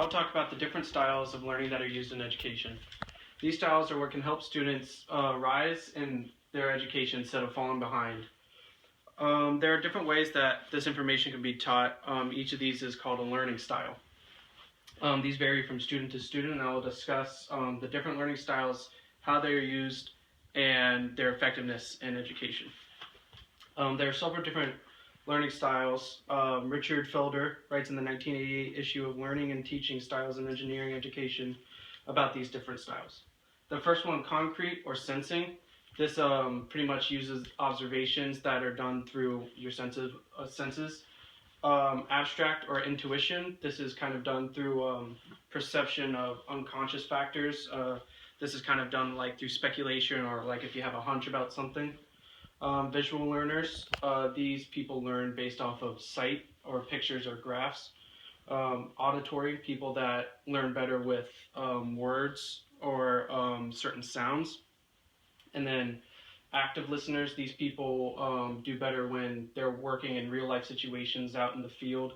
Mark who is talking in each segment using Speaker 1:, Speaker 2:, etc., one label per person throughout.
Speaker 1: I'll talk about the different styles of learning that are used in education. These styles are what can help students rise in their education instead of falling behind. There are different ways that this information can be taught. Each of these is called a learning style. These vary from student to student, and I will discuss the different learning styles, how they are used, and their effectiveness in education. There are several different learning styles. Richard Felder writes in the 1988 issue of Learning and Teaching Styles in Engineering Education about these different styles. The first one, concrete or sensing. This pretty much uses observations that are done through your senses. Abstract or intuition. This is kind of done through perception of unconscious factors. This is kind of done like through speculation or like if you have a hunch about something. Visual learners, these people learn based off of sight or pictures or graphs. Auditory, people that learn better with words or certain sounds. And then active listeners, these people do better when they're working in real life situations out in the field.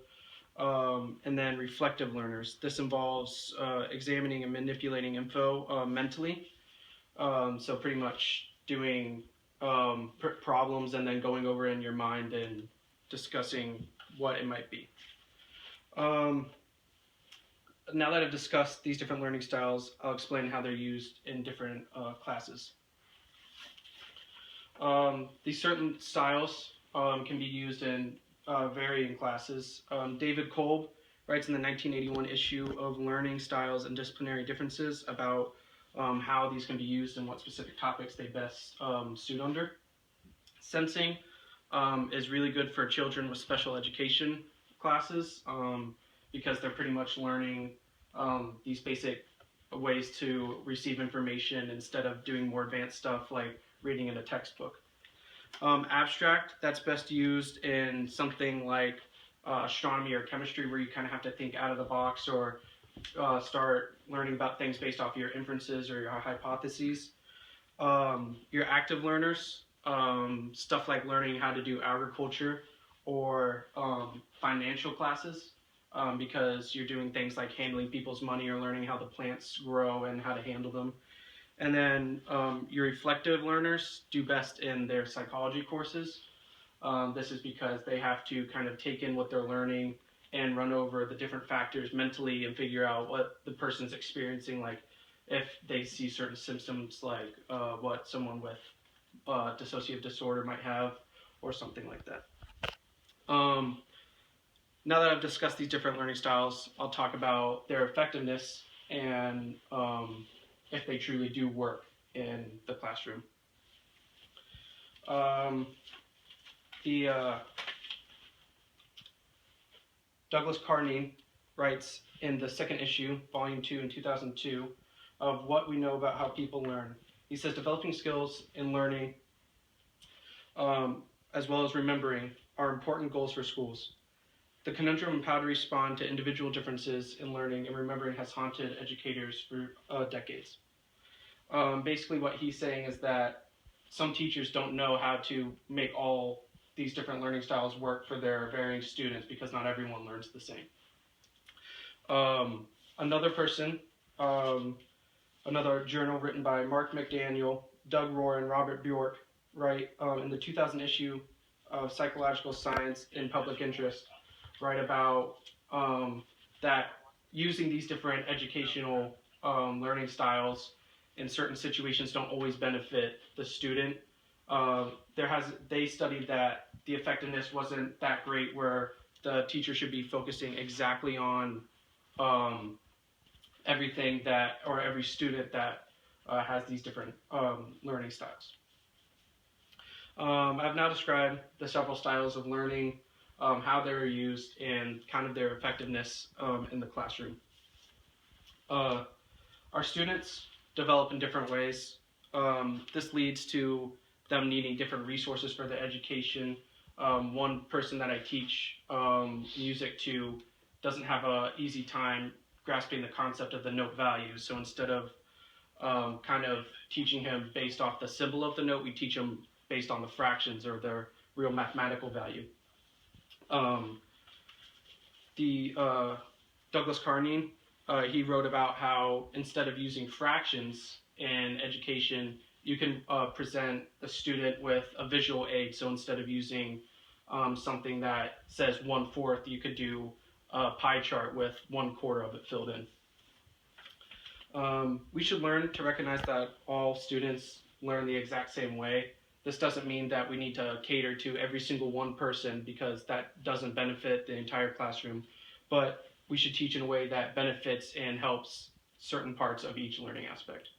Speaker 1: And then reflective learners, this involves examining and manipulating info mentally. So pretty much doing problems and then going over in your mind and discussing what it might be. Now that I've discussed these different learning styles, I'll explain how they're used in different classes. These certain styles can be used in varying classes. David Kolb writes in the 1981 issue of Learning Styles and Disciplinary Differences about how these can be used and what specific topics they best suit under. Sensing is really good for children with special education classes because they're pretty much learning these basic ways to receive information instead of doing more advanced stuff like reading in a textbook. Abstract, that's best used in something like astronomy or chemistry where you kind of have to think out of the box or start learning about things based off your inferences or your hypotheses. Your active learners, stuff like learning how to do agriculture or financial classes because you're doing things like handling people's money or learning how the plants grow and how to handle them. And then your reflective learners do best in their psychology courses. This is because they have to kind of take in what they're learning and run over the different factors mentally and figure out what the person's experiencing, like if they see certain symptoms like what someone with dissociative disorder might have or something like that. Now that I've discussed these different learning styles, I'll talk about their effectiveness and if they truly do work in the classroom. Douglas Carney writes in the second issue, volume 2 in 2002, of What We Know About How People Learn. He says, developing skills in learning as well as remembering are important goals for schools. The conundrum of how to respond to individual differences in learning and remembering has haunted educators for decades. Basically what he's saying is that some teachers don't know how to make all these different learning styles work for their varying students because not everyone learns the same. Another person, another journal written by Mark McDaniel, Doug Rohr, and Robert Bjork write in the 2000 issue of Psychological Science in Public Interest, write about that using these different educational learning styles in certain situations don't always benefit the student. They studied that the effectiveness wasn't that great where the teacher should be focusing exactly on everything that, or every student that has these different learning styles. I've now described the several styles of learning, how they're used, and kind of their effectiveness in the classroom. Our students develop in different ways. This leads to them needing different resources for their education. One person that I teach music to doesn't have an easy time grasping the concept of the note value. So instead of kind of teaching him based off the symbol of the note, we teach him based on the fractions or their real mathematical value. Douglas Carney he wrote about how instead of using fractions in education, you can present a student with a visual aid. So instead of using something that says 1/4, you could do a pie chart with 1/4 of it filled in. We should learn to recognize that all students learn the exact same way. This doesn't mean that we need to cater to every single one person because that doesn't benefit the entire classroom, but we should teach in a way that benefits and helps certain parts of each learning aspect.